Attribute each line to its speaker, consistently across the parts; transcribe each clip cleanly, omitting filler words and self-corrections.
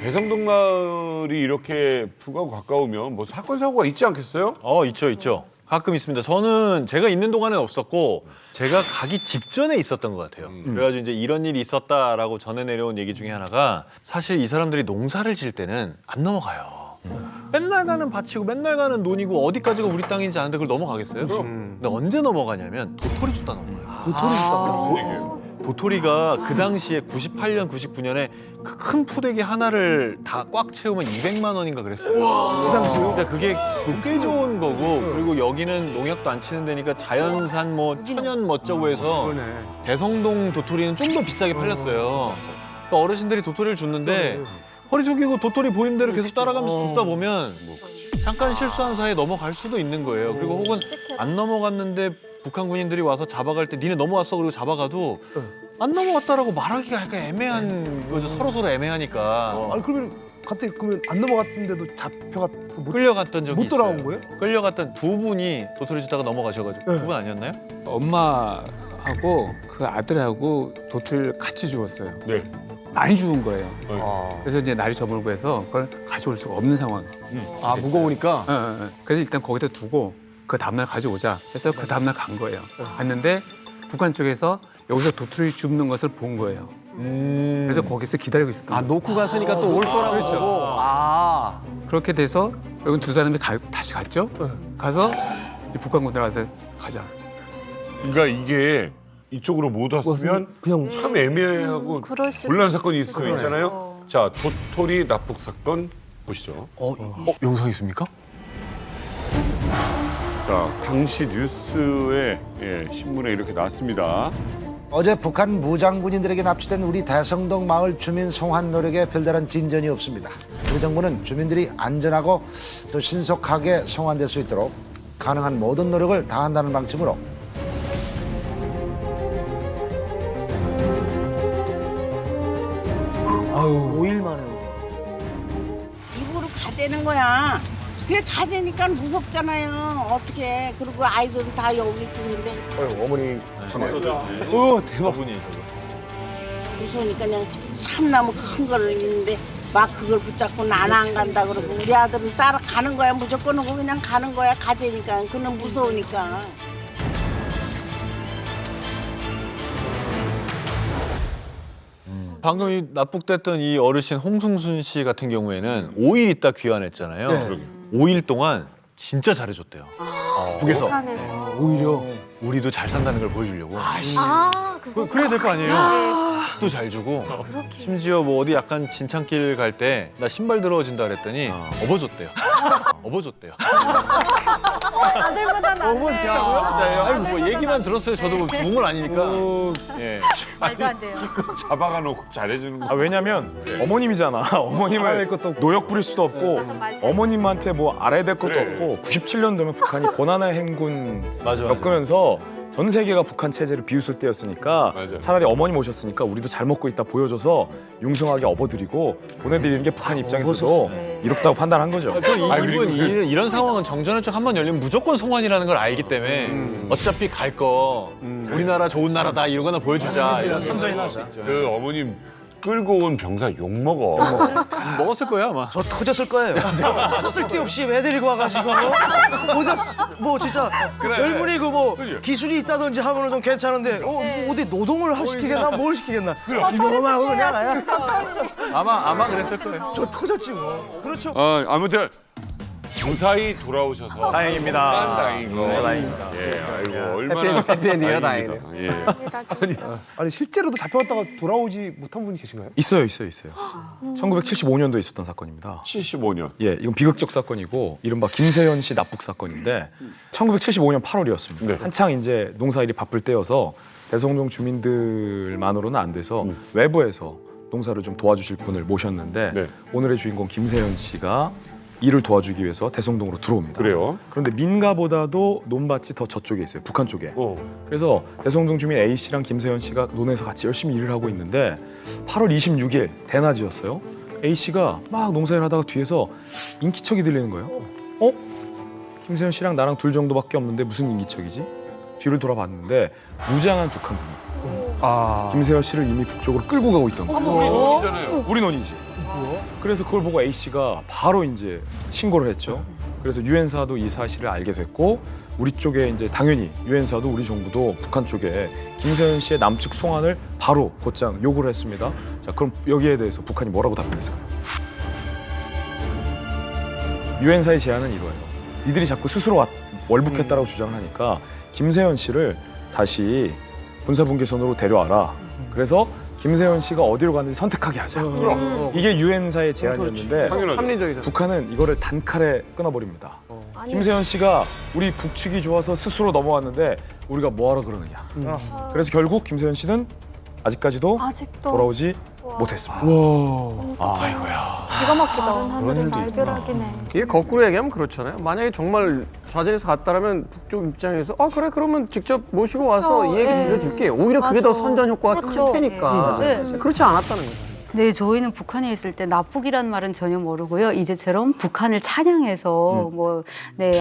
Speaker 1: 대성동 마을이 이렇게 북하고 가까우면 뭐 사건 사고가 있지 않겠어요?
Speaker 2: 있죠, 있죠. 가끔 있습니다. 저는 제가 있는 동안은 없었고 제가 가기 직전에 있었던 것 같아요. 그래가지고 이제 이런 일이 있었다라고 전해 내려온 얘기 중에 하나가 사실 이 사람들이 농사를 질 때는 안 넘어가요. 맨날 가는 밭이고 맨날 가는 논이고 어디까지가 우리 땅인지 아는데 그걸 넘어가겠어요? 근데 언제 넘어가냐면 도토리 주다 넘어가요.
Speaker 3: 도토리 있다고.
Speaker 1: 얘기예요.
Speaker 2: 도토리가 그 당시에 98년, 99년에 그 큰 포대기 하나를 다 꽉 채우면 200만 원인가 그랬어요.
Speaker 3: 그 당시요?
Speaker 2: 그러니까 그게 꽤 좋은 거고 그리고 여기는 농약도 안 치는 데니까 자연산 뭐 천연 멋쩌고 해서 대성동 도토리는 좀 더 비싸게 팔렸어요. 그러니까 어르신들이 도토리를 줬는데 허리 숙이고 도토리 보이는 대로 계속 따라가면서 줍다 보면 잠깐 실수한 사이에 넘어갈 수도 있는 거예요. 그리고 혹은 안 넘어갔는데 북한 군인들이 와서 잡아갈 때 니네 넘어왔어 그리고 잡아가도 안 넘어갔다라고 말하기가 약간 애매한 거죠. 서로 애매하니까.
Speaker 3: 아니 그러면 갑자기 그러면 안 넘어갔는데도 잡혀가서
Speaker 2: 끌려갔던 적이
Speaker 3: 못 돌아온
Speaker 2: 있어요.
Speaker 3: 거예요?
Speaker 2: 끌려갔던 두 분이 도토리 주다가 넘어가셔가지고 두 분 아니었나요?
Speaker 4: 엄마하고 그 아들하고 도토리를 같이 주웠어요.
Speaker 1: 네.
Speaker 4: 많이 주운 거예요.
Speaker 1: 네.
Speaker 4: 그래서 이제 날이 저물고 해서 그걸 가져올 수가 없는 상황.
Speaker 5: 아 무거우니까.
Speaker 4: 그래서 일단 거기다 두고 그 다음날 가져오자 해서 그 다음날 간 거예요. 갔는데 북한 쪽에서 여기서 도토리 줍는 것을 본 거예요. 그래서 거기서 기다리고 있었던 거예요.
Speaker 5: 놓고 갔으니까 또 올 거라고.
Speaker 4: 그렇죠.
Speaker 5: 아.
Speaker 4: 그렇게 돼서 여기 두 사람이 다시 갔죠. 가서 이제 북한군들 와서 가자.
Speaker 1: 그러니까 이게 이쪽으로 못 왔으면
Speaker 3: 그냥
Speaker 1: 참 애매하고
Speaker 6: 그럴 수도
Speaker 1: 곤란 사건이 있을 수 있잖아요. 자, 도토리 납북 사건 보시죠.
Speaker 2: 영상 있습니까?
Speaker 1: 자, 당시 뉴스에 신문에 이렇게 나왔습니다.
Speaker 7: 어제 북한 무장군인들에게 납치된 우리 대성동 마을 주민 송환 노력에 별다른 진전이 없습니다. 우리 정부는 주민들이 안전하고 또 신속하게 송환될 수 있도록 가능한 모든 노력을 다한다는 방침으로
Speaker 5: 아유. 5일 만에.
Speaker 8: 입으로 가재는 거야. 그래 가재니까 무섭잖아요. 어떻게? 그리고 아이들은 다 여기 있는데
Speaker 3: 어머니
Speaker 2: 대박 분이 저거.
Speaker 8: 무서우니까 그냥 참나무 큰 거를 있는데 막 그걸 붙잡고 나는 안 간다 그러고 우리 아들은 따라가는 거야. 무조건 오고 그냥 가는 거야. 가재니까. 그는 무서우니까.
Speaker 2: 방금 이 납북됐던 이 어르신 홍승순 씨 같은 경우에는 5일 있다 귀환했잖아요.
Speaker 3: 네.
Speaker 2: 5일 동안 진짜 잘해줬대요. 북에서
Speaker 6: 북한에서.
Speaker 3: 오히려
Speaker 2: 우리도 잘 산다는 걸 보여주려고.
Speaker 6: 그거
Speaker 2: 그래야 될 거 아니에요.
Speaker 6: 네.
Speaker 2: 또 잘 주고 심지어 뭐 어디 약간 진창길 갈 때 나 신발 더러워진다 그랬더니 업어줬대요. 업어줬대요.
Speaker 6: 아들보다 낫네.
Speaker 2: 맞아요. 뭐 얘기만 들었어요. 저도 뭐 몸을 아니니까. 예.
Speaker 6: 말도 안 돼요.
Speaker 1: 잡아가 놓고 잘해주는 거.
Speaker 9: 아, 왜냐면 어머님이잖아. 어머님을 노역 부릴 수도 없고
Speaker 6: 맞아요.
Speaker 9: 어머님한테 뭐 알아야 될 것도
Speaker 1: 그래.
Speaker 9: 없고 97년도면 북한이 고난의 행군
Speaker 2: 맞아.
Speaker 9: 겪으면서 전 세계가 북한 체제를 비웃을 때였으니까
Speaker 1: 맞아.
Speaker 9: 차라리 어머님 오셨으니까 우리도 잘 먹고 있다 보여줘서 융성하게 업어드리고 보내드리는 게 북한 입장에서도 이롭다고 판단한 거죠.
Speaker 2: 이분 이런 상황은 정전의 쪽 한 번 열리면 무조건 송환이라는 걸 알기 때문에 어차피 갈 거 우리나라 좋은 나라다 이러거나 보여주자. 이런
Speaker 9: 선전이 나죠.
Speaker 1: 그 어머님 끌고 온 병사 욕 먹어.
Speaker 2: 먹었을 거야 아마.
Speaker 3: 저 터졌을 거예요. 쓸데없이 애 데리고 와가지고 어디다 뭐 진짜 젊은이 그 뭐 기술이 있다든지 하면은 좀 괜찮은데 뭐 어디 노동을 시키겠나 뭘 시키겠나 이거만 그냥 아야
Speaker 2: 아마 그랬을 거예요.
Speaker 3: 저 터졌지 뭐. 그렇죠.
Speaker 1: 아무튼 무사히 돌아오셔서
Speaker 9: 다행입니다.
Speaker 1: 다행인 거.
Speaker 9: 진짜 다행입니다.
Speaker 1: 예, 아이고 얼마나
Speaker 5: 해피엔딩이라
Speaker 1: 다행입니다. 예.
Speaker 3: 아니 실제로도 잡혀갔다가 돌아오지 못한 분이 계신가요?
Speaker 9: 있어요. 1975년도에 있었던 사건입니다.
Speaker 1: 75년.
Speaker 9: 예, 이건 비극적 사건이고 이른바 김세현 씨 납북 사건인데 1975년 8월이었습니다.
Speaker 1: 네.
Speaker 9: 한창 이제 농사일이 바쁠 때여서 대성동 주민들만으로는 안 돼서 외부에서 농사를 좀 도와주실 분을 모셨는데
Speaker 1: 네.
Speaker 9: 오늘의 주인공 김세현 씨가 일을 도와주기 위해서 대성동으로 들어옵니다.
Speaker 1: 그래요?
Speaker 9: 그런데 민가보다도 논밭이 더 저쪽에 있어요. 북한 쪽에. 그래서 대성동 주민 A 씨랑 김세현 씨가 논에서 같이 열심히 일을 하고 있는데 8월 26일 대낮이었어요. A 씨가 막 농사일 하다가 뒤에서 인기척이 들리는 거예요. 김세현 씨랑 나랑 둘 정도밖에 없는데 무슨 인기척이지? 뒤를 돌아봤는데 무장한 북한군이 김세현 씨를 이미 북쪽으로 끌고 가고 있던 거예요.
Speaker 1: 우리 논이잖아요.
Speaker 9: 우리 논이지. 그래서 그걸 보고 A 씨가 바로 이제 신고를 했죠. 그래서 유엔사도 이 사실을 알게 됐고 우리 쪽에 이제 당연히 유엔사도 우리 정부도 북한 쪽에 김세현 씨의 남측 송환을 바로 곧장 요구를 했습니다. 자, 그럼 여기에 대해서 북한이 뭐라고 답변했을까요? 유엔사의 제안은 이거예요. 니들이 자꾸 스스로 월북했다라고 주장을 하니까 김세현 씨를 다시 군사분계선으로 데려와라. 그래서 김세현 씨가 어디로 가는지 선택하게 하자. 이게 유엔사의 제안이었는데
Speaker 1: 당연하죠.
Speaker 9: 북한은 이거를 단칼에 끊어버립니다. 김세현 씨가 우리 북측이 좋아서 스스로 넘어왔는데 우리가 뭐하러 그러느냐. 그래서 결국 김세현 씨는 아직까지도
Speaker 6: 아직도
Speaker 9: 돌아오지 못했습니다.
Speaker 2: 아이고야.
Speaker 6: 기가 막히다. 다른 하늘의 날벼락이네.
Speaker 5: 이게 거꾸로 얘기하면 그렇잖아요. 만약에 정말 좌전에서 갔다라면 북쪽 입장에서 그래 그러면 직접 모시고 와서
Speaker 6: 그렇죠.
Speaker 5: 이 얘기
Speaker 6: 예.
Speaker 5: 들려줄게. 오히려 그게 더
Speaker 6: 맞아.
Speaker 5: 선전 효과가
Speaker 6: 그렇죠.
Speaker 5: 클 테니까.
Speaker 6: 네.
Speaker 5: 그렇지 않았다는 거죠.
Speaker 10: 네, 저희는 북한에 있을 때 납북이라는 말은 전혀 모르고요. 이제처럼 북한을 찬양해서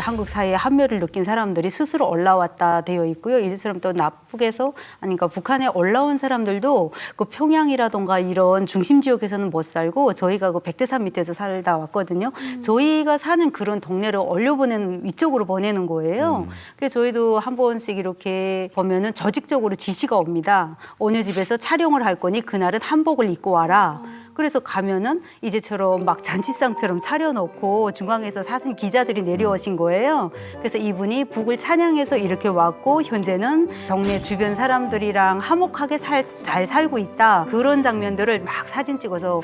Speaker 10: 한국 사회에 한멸을 느낀 사람들이 스스로 올라왔다 되어 있고요. 이제처럼 또 납북에서 그러니까 북한에 올라온 사람들도 그 평양이라던가 이런 중심 지역에서는 못 살고 저희가 그 백두산 밑에서 살다 왔거든요. 저희가 사는 그런 동네를 올려보내는 이쪽으로 보내는 거예요. 그래서 저희도 한 번씩 이렇게 보면은 조직적으로 지시가 옵니다. 어느 집에서 촬영을 할 거니 그날은 한복을 입고 와라. 그래서 가면은 이제처럼 막 잔치상처럼 차려놓고 중앙에서 사진 기자들이 내려오신 거예요. 그래서 이분이 북을 찬양해서 이렇게 왔고 현재는 동네 주변 사람들이랑 화목하게 잘 살고 있다. 그런 장면들을 막 사진 찍어서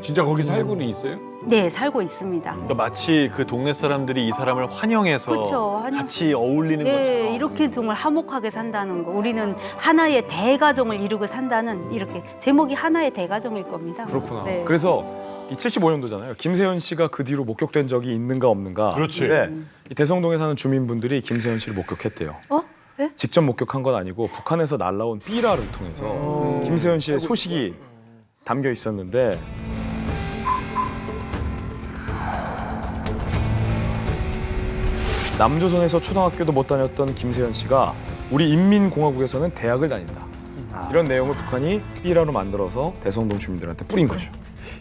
Speaker 1: 진짜 거기 살고는 있어요?
Speaker 10: 네, 살고 있습니다.
Speaker 2: 그러니까 마치 그 동네 사람들이 이 사람을 환영해서
Speaker 10: 그렇죠.
Speaker 2: 같이 어울리는
Speaker 10: 네,
Speaker 2: 것처럼.
Speaker 10: 이렇게 정말 화목하게 산다는 거. 우리는 하나의 대가정을 이루고 산다는 이렇게 제목이 하나의 대가정일 겁니다.
Speaker 9: 그렇구나.
Speaker 10: 네.
Speaker 9: 그래서 이 75년도잖아요. 김세현 씨가 그 뒤로 목격된 적이 있는가 없는가.
Speaker 1: 그렇지.
Speaker 9: 근데 이 대성동에 사는 주민분들이 김세현 씨를 목격했대요.
Speaker 10: 네?
Speaker 9: 직접 목격한 건 아니고 북한에서 날라온 삐라를 통해서 김세현 씨의 소식이 담겨 있었는데 남조선에서 초등학교도 못 다녔던 김세현 씨가 우리 인민공화국에서는 대학을 다닌다. 이런 내용을 북한이 삐라로 만들어서 대성동 주민들한테 뿌린 거죠.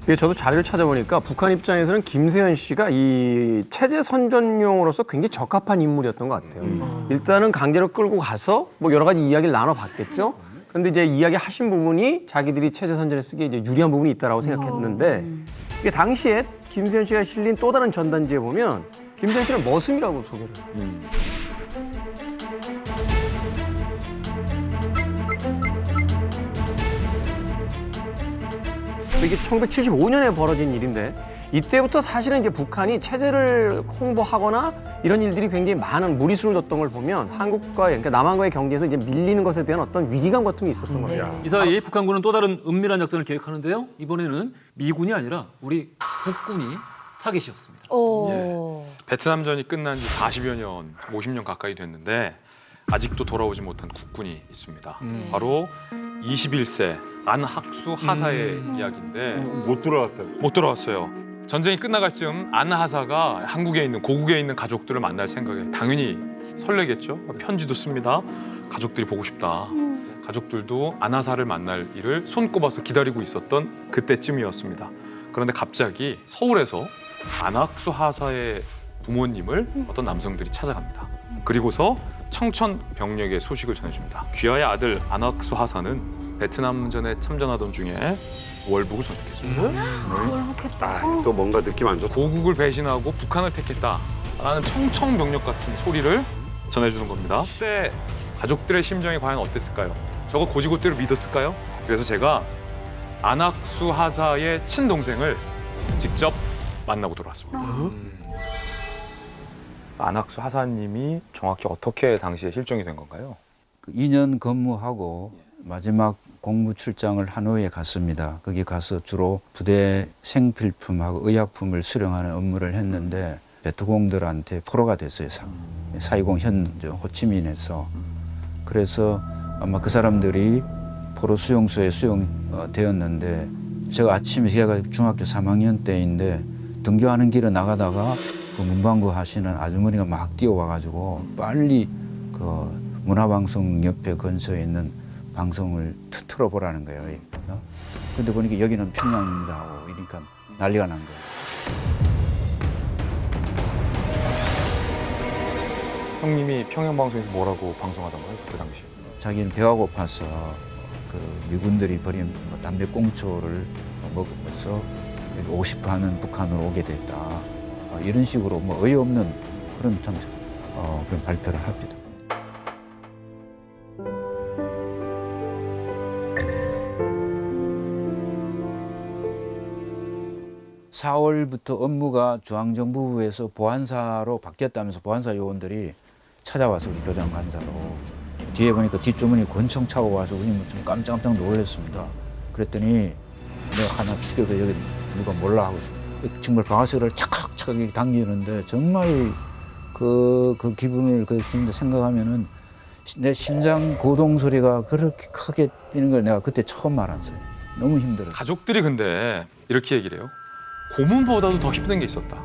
Speaker 5: 이게 저도 자료를 찾아보니까 북한 입장에서는 김세현 씨가 이 체제 선전용으로서 굉장히 적합한 인물이었던 것 같아요. 일단은 강제로 끌고 가서 뭐 여러 가지 이야기를 나눠봤겠죠. 그런데 이제 이야기 하신 부분이 자기들이 체제 선전에 쓰기에 이제 유리한 부분이 있다라고 생각했는데 이게 당시에 김세현 씨가 실린 또 다른 전단지에 보면 김세현 씨를 머슴이라고 소개를 해요. 이게 1975년에 벌어진 일인데 이때부터 사실은 이제 북한이 체제를 홍보하거나 이런 일들이 굉장히 많은 무리수를 뒀던 걸 보면 한국과 그러니까 남한과의 경쟁에서 이제 밀리는 것에 대한 어떤 위기감 같은 게 있었던 거예요.
Speaker 11: 이 사이에 북한군은 또 다른 은밀한 작전을 계획하는데요. 이번에는 미군이 아니라 우리 국군이 타겟이었습니다.
Speaker 9: 베트남전이 끝난 지 40여 년, 50년 가까이 됐는데 아직도 돌아오지 못한 국군이 있습니다. 바로 21세 안학수 하사의 이야기인데
Speaker 1: 못 돌아왔다.
Speaker 9: 못 돌아왔어요. 전쟁이 끝나갈 즈음 안하사가 한국에 있는 고국에 있는 가족들을 만날 생각에 당연히 설레겠죠. 편지도 씁니다. 가족들이 보고 싶다. 가족들도 안하사를 만날 일을 손꼽아서 기다리고 있었던 그때쯤이었습니다. 그런데 갑자기 서울에서 안학수 하사의 부모님을 어떤 남성들이 찾아갑니다. 그리고서 청천벽력의 소식을 전해줍니다. 귀하의 아들 안학수 하사는 베트남전에 참전하던 중에 월북을 선택했습니다.
Speaker 1: 또 뭔가 느낌 안 좋다.
Speaker 9: 고국을 배신하고 북한을 택했다라는 청천벽력 같은 소리를 전해주는 겁니다. 그때 가족들의 심정이 과연 어땠을까요? 저거 고지고대로 믿었을까요? 그래서 제가 안학수 하사의 친동생을 직접 만나고 돌아왔습니다. 안학수 하사님이 정확히 어떻게 당시에 실종이 된 건가요?
Speaker 12: 2년 근무하고 마지막 공무 출장을 하노이에 갔습니다. 거기 가서 주로 부대 생필품하고 의약품을 수령하는 업무를 했는데 베트공들한테 포로가 됐어요. 사이공 현저 호치민에서. 그래서 아마 그 사람들이 포로 수용소에 수용되었는데 제가 아침에 제가 중학교 3학년 때인데 등교하는 길에 나가다가 그 문방구 하시는 아주머니가 막 뛰어와가지고 빨리 그 문화방송 옆에 근처에 있는 방송을 틀어보라는 거예요. 근데 보니까 여기는 평양입니다 하고 이러니까 난리가 난 거예요.
Speaker 9: 형님이 평양방송에서 뭐라고 방송하던가요? 그 당시.
Speaker 12: 자기는 배가 고파서 그 미군들이 버린 뭐 담배 꽁초를 먹으면서 여기 오고 싶어하는 북한으로 오게 됐다. 이런 식으로 뭐 어이없는 그런 참 그런 발표를 합니다. (4월부터) 업무가 중앙정부부에서 보안사로 바뀌었다면서 보안사 요원들이 찾아와서 우리 교장 간사로 뒤에 보니까 뒷주머니 권총 차고 와서 우리 좀 깜짝깜짝 놀랐습니다. 그랬더니 내가 하나 죽여도 여기 누가 몰라 하고 정말 방아쇠를 착착착 이렇게 당기는데 정말 그 기분을 진짜 생각하면은 내 심장 고동 소리가 그렇게 크게 뛰는 걸 내가 그때 처음 알았어요. 너무 힘들어요.
Speaker 9: 가족들이 근데 이렇게 얘기를 해요. 고문보다도 더 힘든 게 있었다.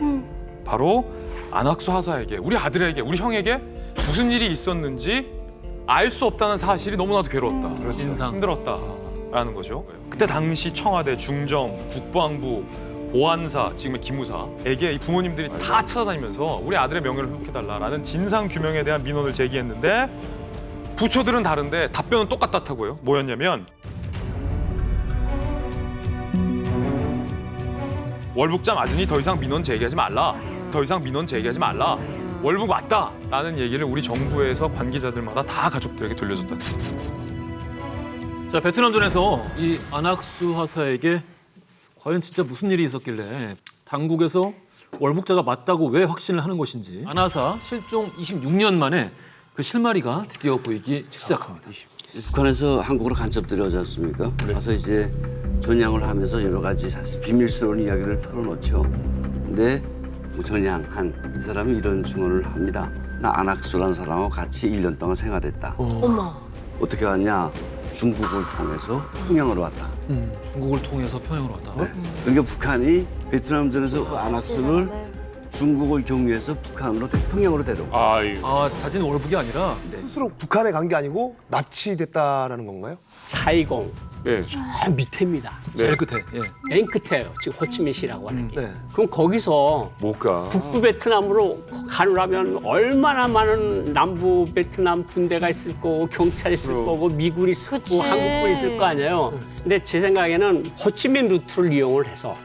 Speaker 9: 바로 안학수 하사에게, 우리 아들에게, 우리 형에게 무슨 일이 있었는지 알 수 없다는 사실이 너무나도 괴로웠다.
Speaker 11: 진상.
Speaker 9: 힘들었다라는 거죠. 그때 당시 청와대, 중정, 국방부, 보안사, 지금의 기무사에게 이 부모님들이 다 찾아다니면서 우리 아들의 명예를 회복해달라라는 진상 규명에 대한 민원을 제기했는데 부처들은 다른데 답변은 똑같다고요. 뭐였냐면 월북자 맞으니 더 이상 민원 제기하지 말라. 더 이상 민원 제기하지 말라. 월북 맞다라는 얘기를 우리 정부에서 관계자들마다 다 가족들에게 돌려줬다는 거죠.
Speaker 11: 자, 베트남전에서 이 안학수 하사에게 과연 진짜 무슨 일이 있었길래 당국에서 월북자가 맞다고 왜 확신을 하는 것인지. 안 하사 실종 26년 만에 그 실마리가 드디어 보이기 시작합니다.
Speaker 13: 북한에서 한국으로 간첩 들여오지 않습니까? 가서 이제 전향을 하면서 여러 가지 사실 비밀스러운 이야기를 털어놓죠. 근데 전향한 이 사람이 이런 증언을 합니다. 나 안학수라는 사람하고 같이 1년 동안 생활했다.
Speaker 10: 어머.
Speaker 13: 어떻게 왔냐? 중국을 통해서 평양으로 왔다.
Speaker 11: 중국을 통해서 평양으로 왔다.
Speaker 13: 네. 그러니까 북한이 베트남전에서 그 안학수를 중국을 경유해서 북한으로 평양으로 데려오고.
Speaker 11: 아, 자진 월북이 아니라
Speaker 3: 스스로 북한에 간 게 아니고 납치됐다라는 건가요?
Speaker 14: 사이공
Speaker 1: 네.
Speaker 14: 저 밑에입니다.
Speaker 11: 제일 끝에. 예.
Speaker 14: 맨 끝에요. 지금 호치민시라고 하는 게.
Speaker 3: 네.
Speaker 14: 그럼 거기서
Speaker 1: 못 가.
Speaker 14: 북부 베트남으로 가려면 얼마나 많은 남부 베트남 군대가 있을 거고 경찰이 있을 거고 미군이 있을 거고 한국군이 있을 거 아니에요. 근데 제 생각에는 호치민 루트를 이용을 해서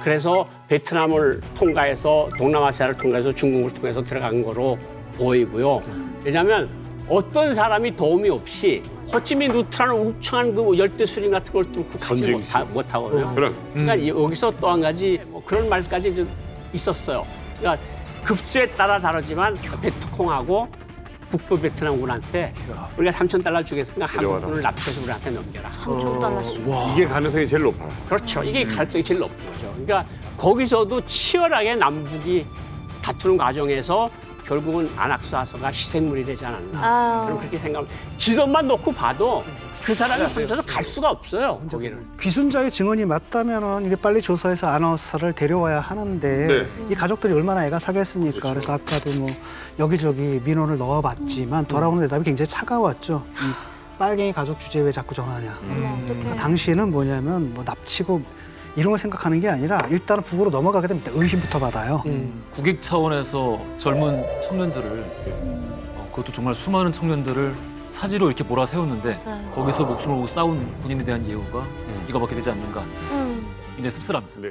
Speaker 14: 그래서 베트남을 통과해서 동남아시아를 통과해서 중국을 통해서 들어간 거로 보이고요. 왜냐하면 어떤 사람이 도움이 없이 호치민 루트라는 울창한 그 열대수림 같은 걸 뚫고 가지 못하거든요. 그러니까 여기서 또 한 가지 뭐 그런 말까지 좀 있었어요. 그러니까 급수에 따라 다르지만 베트콩하고 북부 베트남군한테 우리가 $3,000 주겠으니까 한국군을 납치해서 우리한테 넘겨라.
Speaker 10: $3,000씩.
Speaker 1: 이게 가능성이 제일 높아.
Speaker 14: 그렇죠. 이게 가능성이 제일 높은 거죠. 그러니까 거기서도 치열하게 남북이 다투는 과정에서 결국은 안학수 하사가 희생물이 되지 않았나. 저는 그렇게 생각합니다. 지도만 놓고 봐도 그 사람이 혼자서 갈 수가 없어요. 거기는.
Speaker 15: 귀순자의 증언이 맞다면은 이게 빨리 조사해서 안학수를 데려와야 하는데
Speaker 1: 네.
Speaker 15: 이 가족들이 얼마나 애가 타겠습니까?
Speaker 1: 그렇죠.
Speaker 15: 그래서 아까도 뭐 여기저기 민원을 넣어봤지만 돌아오는 대답이 굉장히 차가웠죠. 이 빨갱이 가족 주제에 왜 자꾸 전화하냐. 그러니까 당시에는 뭐냐면 뭐 납치고 이런 걸 생각하는 게 아니라 일단은 북으로 넘어가게 되면 의심부터 받아요.
Speaker 11: 국익 차원에서 젊은 청년들을 그것도 정말 수많은 청년들을 사지로 이렇게 몰아세웠는데 거기서 목숨을 걸고 싸운 군인에 대한 예우가 이거밖에 되지 않는가. 굉장히 씁쓸합니다.
Speaker 1: 네.